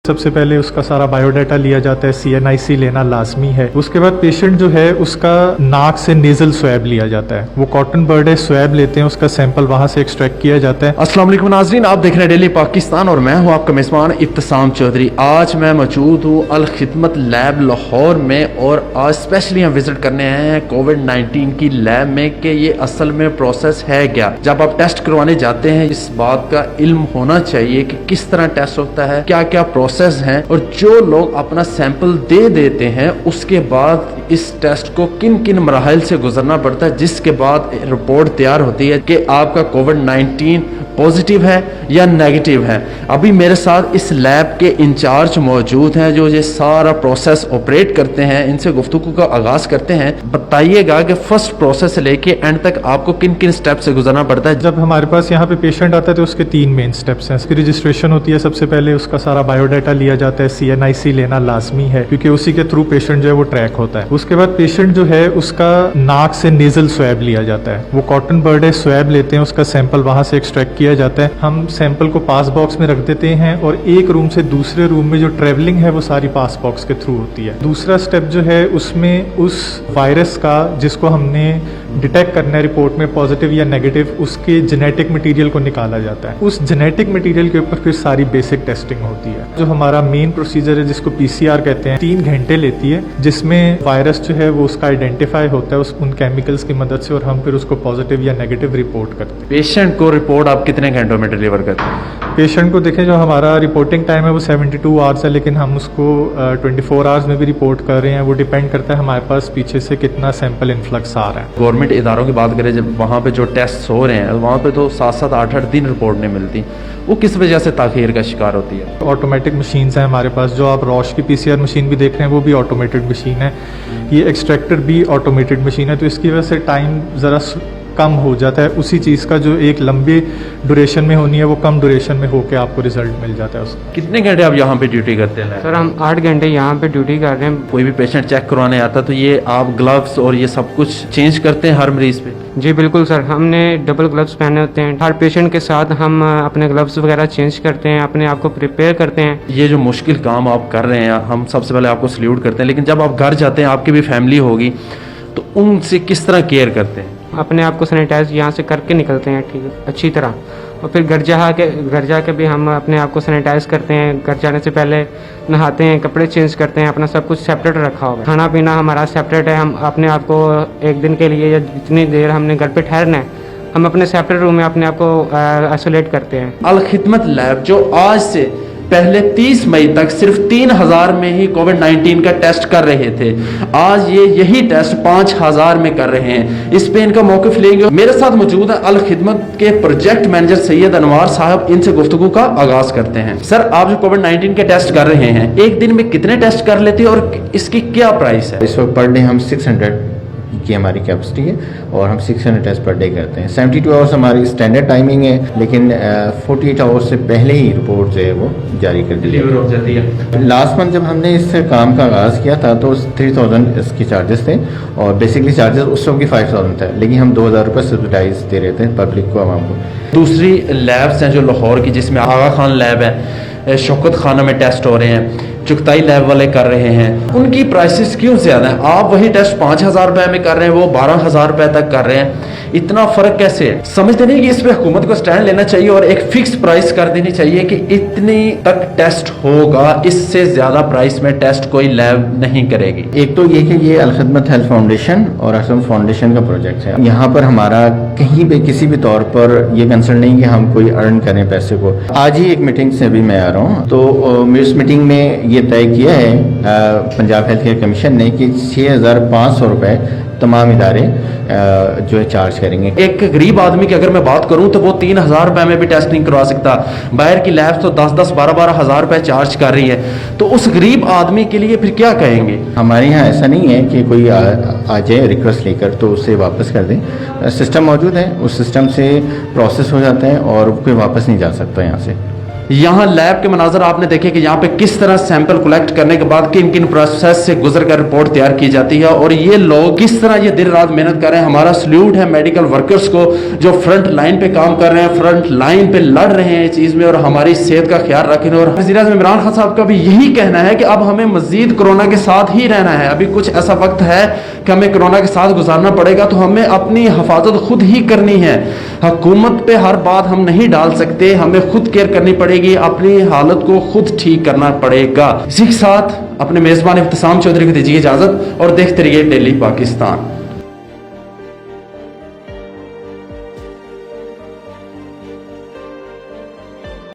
सबसे पहले उसका सारा बायोडाटा लिया जाता है, CNIC लेना लाजमी है। उसके बाद पेशेंट जो है उसका नाक से नेजल स्वैब लिया जाता है, वो कॉटन बर्ड है, स्वैब लेते हैं, उसका सैंपल वहां से एक्सट्रैक्ट किया जाता है। अस्सलाम वालेकुम नाज़रीन, आप देख रहे हैं डेली पाकिस्तान और मैं हूं आपका मेज़बान इब्तिसाम चौधरी। आज मैं मौजूद हूं अल खिदमत लैब लाहौर में और आज स्पेशली हम विजिट करने आए हैं कोविड-19 की लैब में कि ये असल में प्रोसेस है क्या। जब आप टेस्ट करवाने जाते हैं इस बात का इल्म होना चाहिए कि किस तरह टेस्ट होता है, क्या क्या प्रोसेस हैं और जो लोग अपना सैंपल दे देते हैं उसके बाद इस टेस्ट को किन किन मराहल से गुजरना पड़ता है, जिसके बाद रिपोर्ट तैयार होती है कि आपका कोविड-19 पॉजिटिव है या नेगेटिव है। अभी मेरे साथ इस लैब के इंचार्ज मौजूद हैं जो ये सारा प्रोसेस ऑपरेट करते हैं। इनसे गुफ्तगू का आगाज करते हैं। बताइएगा कि फर्स्ट प्रोसेस से लेके एंड तक आपको किन किन स्टेप से गुजरना पड़ता है। जब हमारे पास यहाँ पे पेशेंट आता है तो उसके 3 मेन स्टेप्स हैं। उसकी रजिस्ट्रेशन होती है, सबसे पहले उसका सारा बायोडाटा लिया जाता है, CNIC लेना लाजमी है क्योंकि उसी के थ्रू पेशेंट जो है वो ट्रैक होता है। उसके बाद पेशेंट जो है उसका नाक से नेजल स्वैब लिया जाता है, वो कॉटन बर्ड है, स्वैब लेते हैं, उसका सैंपल वहां से एक्सट्रैक्ट किया जाता है। हम सैंपल को पास बॉक्स में रख देते हैं और एक रूम से दूसरे रूम में जो ट्रेवलिंग है वो सारी पास बॉक्स के थ्रू होती है। दूसरा स्टेप जो है उसमें उस वायरस का जिसको हमने डिटेक्ट करना है रिपोर्ट में पॉजिटिव या नेगेटिव, उसके जेनेटिक मटेरियल को निकाला जाता है। उस जेनेटिक मटेरियल के ऊपर फिर सारी बेसिक टेस्टिंग होती है। जो हमारा मेन प्रोसीजर है जिसको PCR कहते हैं, 3 घंटे लेती है, जिसमें वायरस जो है वो उसका आइडेंटिफाई होता है उन केमिकल्स की मदद से और हम फिर उसको पॉजिटिव या नेगेटिव रिपोर्ट करते हैं। पेशेंट को रिपोर्ट आप कितने घंटों में डिलीवर करते हैं? पेशेंट को देखें जो हमारा रिपोर्टिंग टाइम है वो 72 आवर्स है, लेकिन हम उसको 24 आवर्स में भी रिपोर्ट कर रहे हैं। वो डिपेंड करता है हमारे पास पीछे से कितना सैंपल इन्फ्लक्स आ रहा है। गवर्नमेंट इदारों की बात करें, जब वहाँ पे जो टेस्ट हो रहे हैं वहाँ पे तो 7-7 8-8 दिन रिपोर्ट नहीं मिलती, वो किस वजह से ताखीर का शिकार होती है? ऑटोमेटिक मशीन्स हैं हमारे पास। जो आप रॉश की PCR मशीन भी देख रहे हैं वो भी ऑटोमेटेड मशीन है, ये एक्सट्रैक्टर भी ऑटोमेटेड मशीन है, तो इसकी वजह से टाइम ज़रा कम हो जाता है। उसी चीज़ का जो एक लंबे ड्यूरेशन में होनी है वो कम ड्यूरेशन में होकर आपको रिजल्ट मिल जाता है उसका। कितने घंटे आप यहाँ पे ड्यूटी करते हैं? सर हम 8 घंटे यहाँ पे ड्यूटी कर रहे हैं। कोई भी पेशेंट चेक करवाने आता तो ये आप ग्लव्स और ये सब कुछ चेंज करते हैं हर मरीज पे? जी बिल्कुल सर, हमने डबल ग्लव्स पहने होते हैं। हर पेशेंट के साथ हम अपने ग्लव्स वगैरह चेंज करते हैं, अपने आप को प्रिपेयर करते हैं। ये जो मुश्किल काम आप कर रहे हैं हम सबसे पहले आपको सल्यूट करते हैं, लेकिन जब आप घर जाते हैं आपकी भी फैमिली होगी तो उनसे किस तरह केयर करते हैं? अपने आप को सैनिटाइज यहाँ से करके निकलते हैं ठीक है अच्छी तरह, और फिर घर जाके भी हम अपने आप को सैनिटाइज करते हैं। घर जाने से पहले नहाते हैं, कपड़े चेंज करते हैं, अपना सब कुछ सेपरेट रखा होगा। खाना पीना हमारा सेपरेट है। हम अपने आप को एक दिन के लिए या जितनी देर हमने घर पे ठहरना है हम अपने सेपरेट रूम में अपने आप को आइसोलेट करते हैं। अल खिदमत लैब जो आज से पहले 30 मई तक सिर्फ 3000 में ही कोविड-19 का टेस्ट कर रहे थे, आज ये यही टेस्ट 5000 में कर रहे हैं। इस पे इनका मौक़िफ़ लेंगे। मेरे साथ मौजूद है अल खिदमत के प्रोजेक्ट मैनेजर सैयद अनवार साहब, इनसे गुफ्तगू का आगाज करते हैं। सर, आप जो कोविड-19 के टेस्ट कर रहे हैं एक दिन में कितने टेस्ट कर लेते हैं और इसकी क्या प्राइस है? इस वक्त पर डे हम 600 की हमारी कैपेसिटी है और हम 600 टेस्ट पर डे करते हैं। 72 आवर्स हमारी स्टैंडर्ड टाइमिंग है, लेकिन 48 आवर्स से पहले ही रिपोर्ट जो है वो जारी कर दी जाती है। लास्ट मंथ जब हमने इस काम का आगाज़ किया था तो 3000 इसके चार्जेस थे और बेसिकली चार्जेस उस वक्त की 5000 था, लेकिन हम 2000 रुपये सब्सिडाइज दे रहे थे पब्लिक को, आवाम को। दूसरी लैब्स हैं जो लाहौर की, जिसमें आगा खान लैब है, शौकत खाना में टेस्ट हो रहे हैं, चुगताई लैब वाले कर रहे हैं, उनकी प्राइसेस क्यों ज़्यादा हैं? आप वही टेस्ट 5000 रुपये में कर रहे हैं, वो 12000 रुपये तक कर रहे हैं, इतना फ़र्क कैसे है? समझते नहीं कि इस पर हुकूमत को स्टैंड लेना चाहिए और एक फिक्स प्राइस कर देनी चाहिए कि इतनी तक टेस्ट होगा, इससे ज़्यादा प्राइस में टेस्ट कोई लैब नहीं करेगी। एक तो ये कि ये अल खिदमत हेल्थ फाउंडेशन और असम फाउंडेशन का प्रोजेक्ट है। यहाँ पर हमारा कहीं भी किसी भी तौर पर ये कंसर्न नहीं कि हम कोई अर्न करें पैसे को। आज ही एक मीटिंग से अभी मैं आ रहा हूँ, तो मेरी उस मीटिंग में ये तय किया है पंजाब हेल्थ केयर कमीशन ने कि 6500 रुपये तमाम इदारे जो है चार्ज करेंगे। एक गरीब आदमी की अगर मैं बात करूं तो वो 3000 रुपये में भी टेस्ट नहीं करवा सकता। बाहर की लैब्स तो 10-10, 12-12 हज़ार रुपये चार्ज कर रही है, तो उस गरीब आदमी के लिए फिर क्या कहेंगे? हमारे यहाँ ऐसा नहीं है कि कोई आ जाए रिक्वेस्ट लेकर तो उसे वापस कर दें। सिस्टम मौजूद है, उस सिस्टम से प्रोसेस हो जाता है और कोई वापस नहीं जा सकता यहाँ से। यहाँ लैब के मनाजर आपने देखे कि यहाँ पे किस तरह सैंपल कलेक्ट करने के बाद किन किन प्रोसेस से गुजर कर रिपोर्ट तैयार की जाती है, और ये लोग किस तरह ये दिन रात मेहनत कर रहे हैं। हमारा सल्यूट है मेडिकल वर्कर्स को जो फ्रंट लाइन पे काम कर रहे हैं, फ्रंट लाइन पे लड़ रहे हैं इस चीज में और हमारी सेहत का ख्याल रखें। और वज़ीर-ए-आज़म इमरान खान साहब का भी यही कहना है कि अब हमें मजीद कोरोना के साथ ही रहना है। अभी कुछ ऐसा वक्त है कि हमें कोरोना के साथ गुजारना पड़ेगा, तो हमें अपनी हिफाजत खुद ही करनी है। हुकूमत पे हर बात हम नहीं डाल सकते, हमें खुद केयर करनी पड़ेगी, अपनी हालत को खुद ठीक करना पड़ेगा। इसी के साथ अपने मेजबान इब्तिसाम चौधरी को दीजिए इजाजत और देखते रहिए डेली पाकिस्तान।